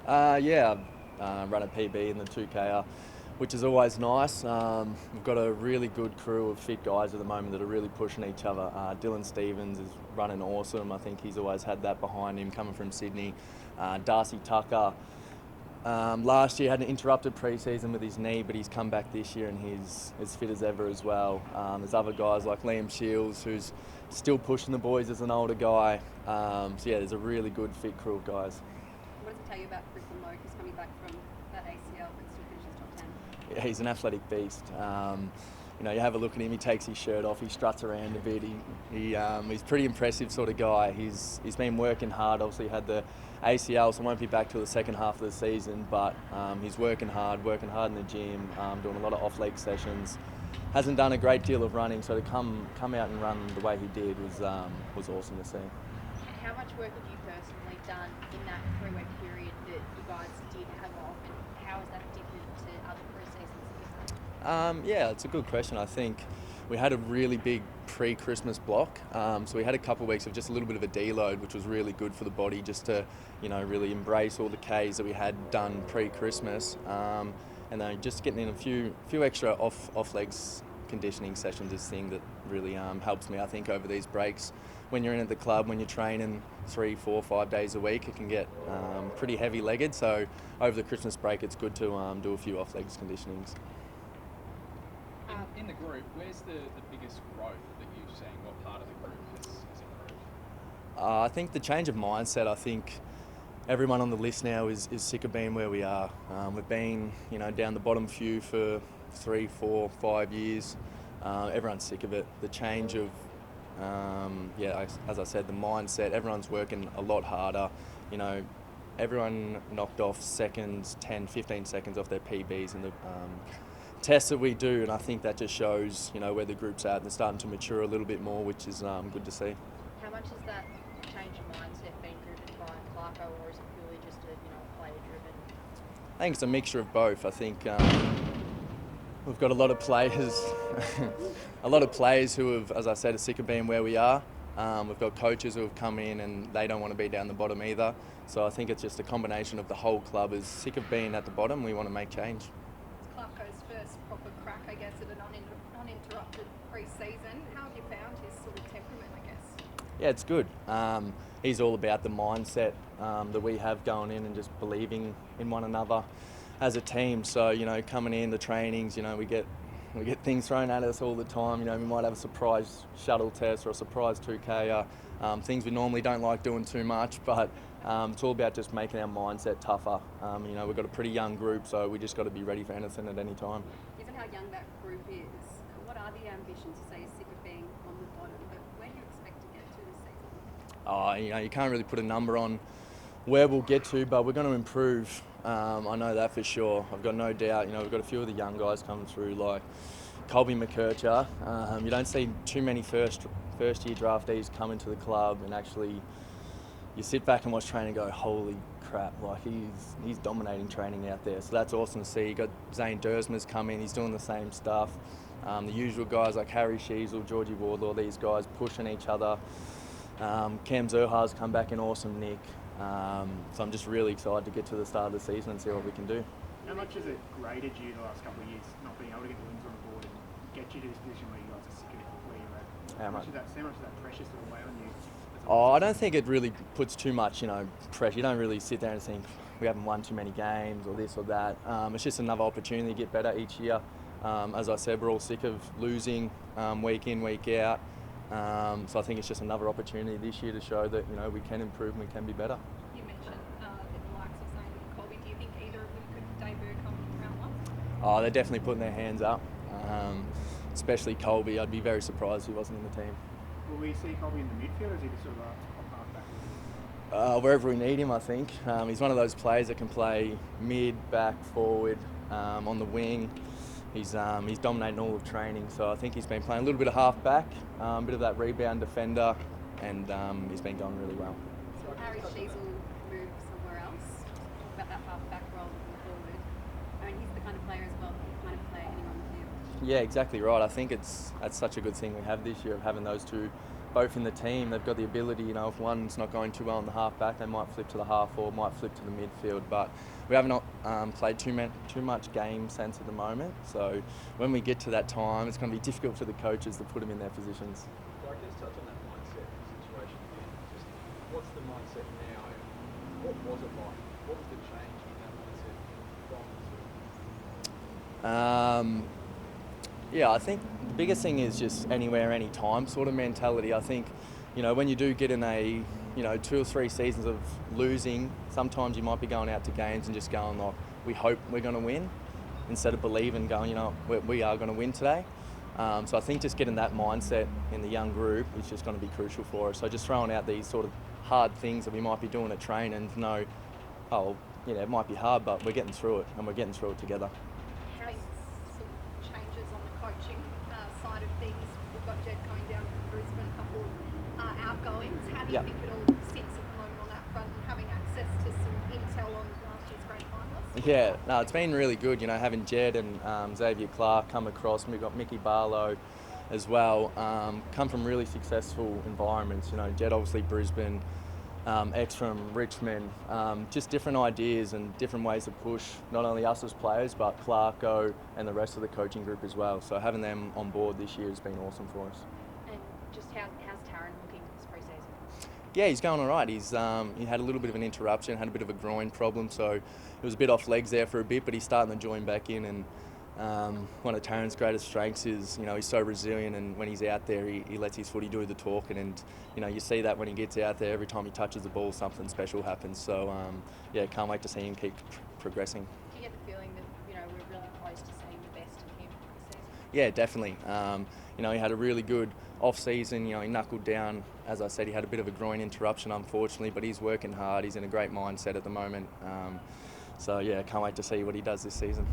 Yeah, I've run a PB in the 2K, which is always nice. We've got a really good crew of fit guys at the moment that are really pushing each other. Dylan Stevens is running awesome. I think he's always had that behind him coming from Sydney. Darcy Tucker, last year had an interrupted pre-season with his knee, but he's come back this year and he's as fit as ever as well. There's other guys like Liam Shields who's still pushing the boys as an older guy. So yeah, there's a really good fit crew of guys. What does it tell you about Brisbane Locus coming back from that ACL but still finishes top 10? Yeah, he's an athletic beast. You have a look at him. He takes his shirt off. He struts around a bit. He's a pretty impressive sort of guy. He's been working hard. Obviously had the ACL, so won't be back till the second half of the season. But he's working hard in the gym, doing a lot of off-leg sessions. Hasn't done a great deal of running, so to come out and run the way he did was awesome to see. How much work have you personally done in that 3-week period that you guys did have off, and how is that different to other pre-seasons that you've had? Yeah, it's a good question. I think we had a really big pre-Christmas block, so we had a couple of weeks of just a little bit of a deload, which was really good for the body, just to really embrace all the Ks that we had done pre-Christmas, and then just getting in a few extra off legs conditioning sessions is the thing that really helps me, I think, over these breaks. When you're in at the club, when you're training 3, 4, 5 days a week, it can get pretty heavy-legged. So over the Christmas break, it's good to do a few off-legs conditionings. In the group, where's the biggest growth that you've seen? What part of the group has improved? I think the change of mindset. I think everyone on the list now is sick of being where we are. We've been down the bottom few for 3, 4, 5 years. Everyone's sick of it. The change of as I said, the mindset. Everyone's working a lot harder. Everyone knocked off seconds, 10, 15 seconds off their PBs in the tests that we do, and I think that just shows where the group's at. They're starting to mature a little bit more, which is good to see. How much has that change of mindset been driven by Clarko, or is it purely just a player-driven? I think it's a mixture of both. I think we've got a lot of players, who have, as I said, are sick of being where we are. We've got coaches who have come in and they don't want to be down the bottom either. So I think it's just a combination of the whole club is sick of being at the bottom. We want to make change. It's Clarko's first proper crack, I guess, at an uninterrupted pre-season. How have you found his sort of temperament, I guess? Yeah, it's good. He's all about the mindset that we have going in and just believing in one another as a team. So, coming in, the trainings, we get things thrown at us all the time. We might have a surprise shuttle test or a surprise 2K, things we normally don't like doing too much, but it's all about just making our mindset tougher. We've got a pretty young group, so we just got to be ready for anything at any time. Given how young that group is, what are the ambitions? You say you're sick of being on the bottom, but where do you expect to get to this season? You can't really put a number on where we'll get to, but we're going to improve. I know that for sure. I've got no doubt. We've got a few of the young guys coming through, like Colby McKercher. You don't see too many first year draftees come into the club and actually you sit back and watch training and go, holy crap, like he's dominating training out there. So that's awesome to see. You got Zane Dersmer's come in, he's doing the same stuff. The usual guys like Harry Sheasel, Georgie Wardlaw, these guys pushing each other. Cam Zerha's come back in awesome nick. So I'm just really excited to get to the start of the season and see what we can do. How much has it graded you the last couple of years, not being able to get the wins on the board and get you to this position where you guys are sick of it, where you're at? How much of that pressure sort of weigh on you? I don't think it really puts too much, pressure. You don't really sit there and think we haven't won too many games or this or that. It's just another opportunity to get better each year. As I said, we're all sick of losing week in, week out. So I think it's just another opportunity this year to show that we can improve and we can be better. You mentioned the likes of Zane and Colby. Do you think either of them could debut come round one? Oh, they're definitely putting their hands up, especially Colby. I'd be very surprised if he wasn't in the team. Will we see Colby in the midfield, or is he just sort of a half back? Wherever we need him, I think. He's one of those players that can play mid, back, forward, on the wing. He's dominating all of training, so I think he's been playing a little bit of half back, a bit of that rebound defender, and he's been going really well. So Harry Sheasel move somewhere else? Talk about that half-back role moving forward. He's the kind of player as well, the kind of player anyone on the field. Yeah, exactly right. I think that's such a good thing we have this year of having those two both in the team. They've got the ability, you know, if one's not going too well in the half back, they might flip to the half or might flip to the midfield. But we have not played too much game sense at the moment. So when we get to that time, it's going to be difficult for the coaches to put them in their positions. So I guess touch on that mindset situation again. Just what's the mindset now? And what was it like? What was the change in that mindset from? Yeah, I think the biggest thing is just anywhere, anytime sort of mentality. I think, you know, when you do get in a, you know, 2 or 3 seasons of losing, sometimes you might be going out to games and just going like, we hope we're going to win, instead of believing, going, you know, we are going to win today. So I think just getting that mindset in the young group is just going to be crucial for us. So just throwing out these sort of hard things that we might be doing at training and know, oh, you know, it might be hard, but we're getting through it and we're getting through it together. Coaching side of things. We've got Jed coming down from Brisbane, a couple outgoings. How do you think it all sits at the moment on that front, and having access to some intel on last year's grand finalists? Yeah, no, it's been really good, you know, having Jed and Xavier Clark come across. We've got Mickey Barlow as well, come from really successful environments. You know, Jed obviously Brisbane, ex from Richmond, just different ideas and different ways to push not only us as players but Clarko and the rest of the coaching group as well. So having them on board this year has been awesome for us. And just how's Taron looking this pre-season? Yeah, he's going all right. He had a little bit of an interruption, had a bit of a groin problem, so it was a bit off legs there for a bit, but he's starting to join back in. And one of Taron's greatest strengths is, you know, he's so resilient, and when he's out there, he lets his footy do the talking, and you know, you see that when he gets out there, every time he touches the ball, something special happens. So yeah, can't wait to see him keep progressing. Do you get the feeling that, you know, we're really close to seeing the best of him this season? Yeah, definitely. You know, he had a really good off-season. You know, he knuckled down. As I said, he had a bit of a groin interruption, unfortunately, but he's working hard. He's in a great mindset at the moment. So yeah, can't wait to see what he does this season.